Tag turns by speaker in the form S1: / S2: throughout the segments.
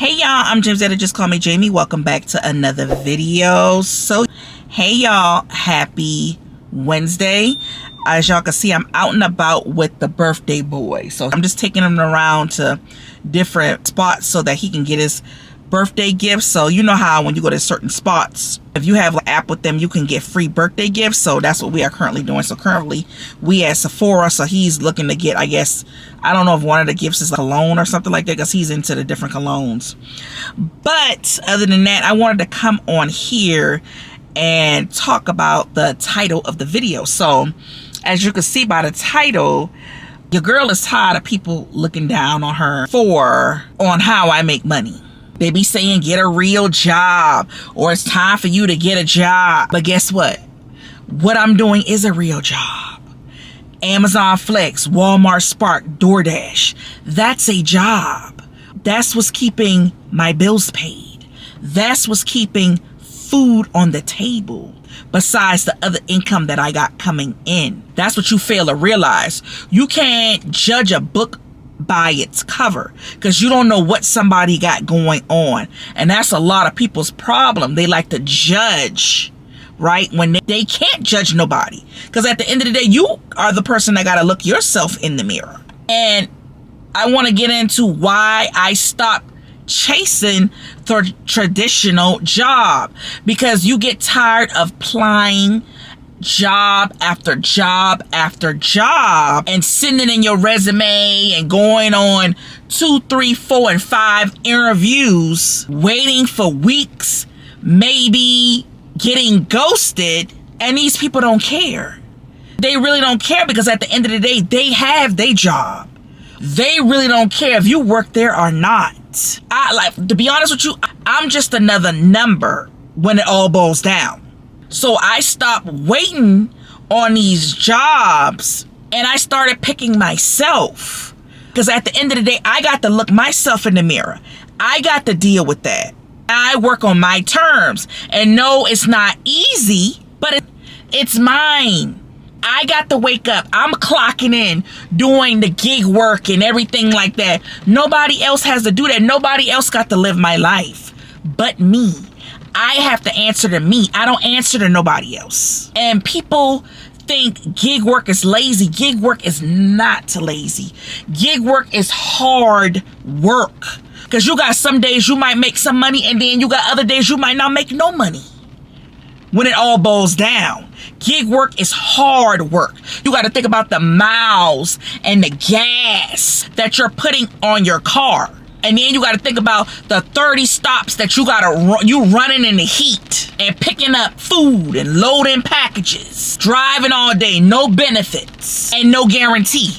S1: Hey y'all, I'm jamielenear, just call me Jamie. Welcome back to another video. So hey y'all, happy Wednesday. As y'all can see, I'm out and about with the birthday boy. So I'm just taking him around to different spots so that he can get his birthday gifts. So you know how when you go to certain spots, if you have an app with them, you can get free birthday gifts. So that's what we are currently doing. So currently we at Sephora, so he's looking to get, I guess, I don't know if one of the gifts is a cologne or something like that, because he's into the different colognes. But other than that, I wanted to come on here and talk about the title of the video. So as you can see by the title, your girl is tired of people looking down on her on how I make money. They be saying get a real job, or it's time for you to get a job. But guess what? What I'm doing is a real job. Amazon Flex, Walmart Spark, DoorDash. That's a job. That's what's keeping my bills paid. That's what's keeping food on the table, besides the other income that I got coming in. That's what you fail to realize. You can't judge a book by its cover, because you don't know what somebody got going on. And that's a lot of people's problem. They like to judge, right, when they can't judge nobody, because at the end of the day, you are the person that got to look yourself in the mirror. And I want to get into why I stopped chasing the traditional job, because you get tired of applying job after job after job and sending in your resume and going on 2, 3, 4, and 5 interviews, waiting for weeks, maybe getting ghosted. And these people don't care. They really don't care, because at the end of the day, they have their job. They really don't care if you work there or not. To be honest with you, I'm just another number when it all boils down. So I stopped waiting on these jobs and I started picking myself. Because at the end of the day, I got to look myself in the mirror. I got to deal with that. I work on my terms. And no, it's not easy, but it's mine. I got to wake up. I'm clocking in, doing the gig work and everything like that. Nobody else has to do that. Nobody else got to live my life but me. I have to answer to me. I don't answer to nobody else. And people think gig work is lazy. Gig work is not lazy. Gig work is hard work. Because you got some days you might make some money, and then you got other days you might not make no money. When it all boils down, gig work is hard work. You got to think about the miles and the gas that you're putting on your car. And then you got to think about the 30 stops that you running in the heat and picking up food and loading packages, driving all day, no benefits and no guarantee.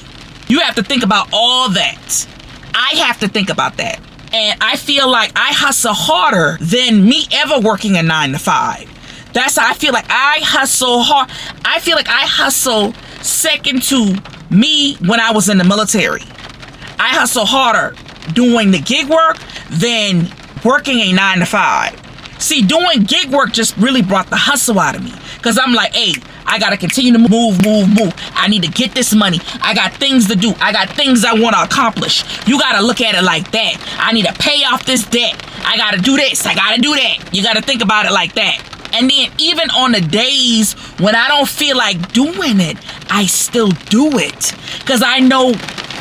S1: You have to think about all that. I have to think about that. And I feel like I hustle harder than me ever working a 9 to 5. That's how I feel like I hustle hard. I feel like I hustle second to me when I was in the military. I hustle harder doing the gig work than working a 9 to 5. See, doing gig work just really brought the hustle out of me, because I'm like, hey, I gotta continue to move. I need to get this money. I got things to do. I got things I want to accomplish. You gotta look at it like that. I need to pay off this debt. I gotta do this. I gotta do that. You gotta think about it like that. And then even on the days when I don't feel like doing it, I still do it, because I know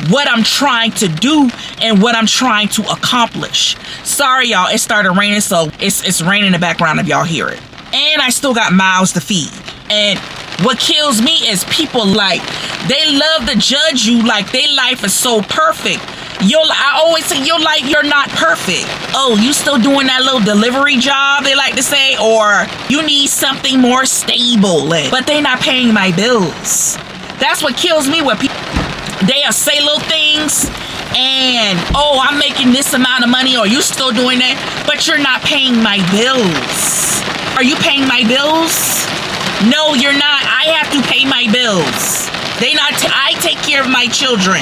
S1: what I'm trying to do and what I'm trying to accomplish. Sorry, y'all, it started raining, so it's raining in the background if y'all hear it. And I still got mouths to feed. And what kills me is people they love to judge you like their life is so perfect. I always say, your life, you're not perfect. Oh, you still doing that little delivery job, they like to say, or you need something more stable, but they not paying my bills. That's what kills me, when people, they'll say little things and, oh, I'm making this amount of money, or you still doing that, but you're not paying my bills. Are you paying my bills? No, you're not. I have to pay my bills. I take care of my children.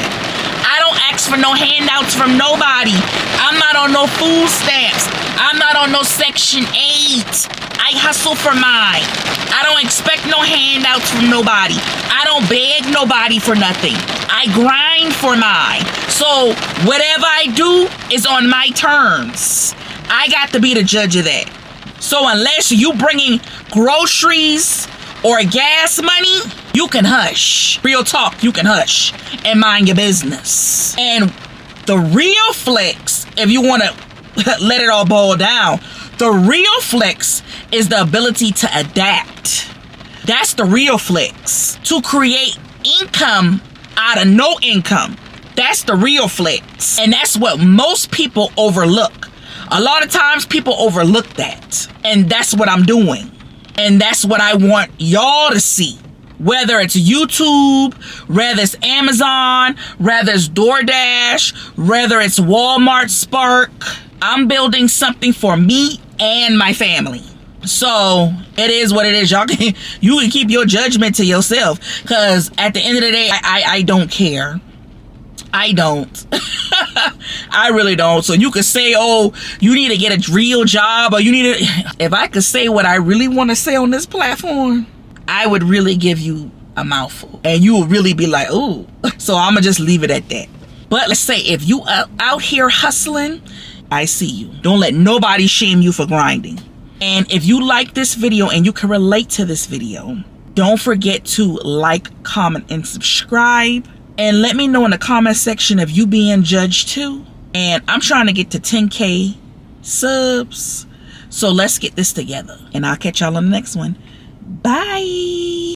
S1: I don't ask for no handouts from nobody. I'm not on no food stamps. I'm not on no Section 8. I hustle for mine. I don't expect no handouts from nobody. I don't beg nobody for nothing. I grind for mine. So whatever I do is on my terms. I got to be the judge of that. So unless you bringing groceries or gas money, you can hush. Real talk, you can hush and mind your business. And the real flex, if you want to let it all boil down, the real flex is the ability to adapt. That's the real flex. To create income out of no income. That's the real flex. And that's what most people overlook. A lot of times people overlook that. And that's what I'm doing. And that's what I want y'all to see. Whether it's YouTube, whether it's Amazon, whether it's DoorDash, whether it's Walmart Spark, I'm building something for me and my family. So it is what it is. You can keep your judgment to yourself, because at the end of the day, I don't care. I don't. I really don't. So you could say, oh, you need to get a real job, or you need to. If I could say what I really want to say on this platform, I would really give you a mouthful, and you would really be like, oh. So I'm gonna just leave it at that. But let's say if you are out here hustling, I see you. Don't let nobody shame you for grinding. And if you like this video and you can relate to this video, don't forget to like, comment, and subscribe. And let me know in the comment section if you being judged too. And I'm trying to get to 10K subs. So let's get this together. And I'll catch y'all on the next one. Bye.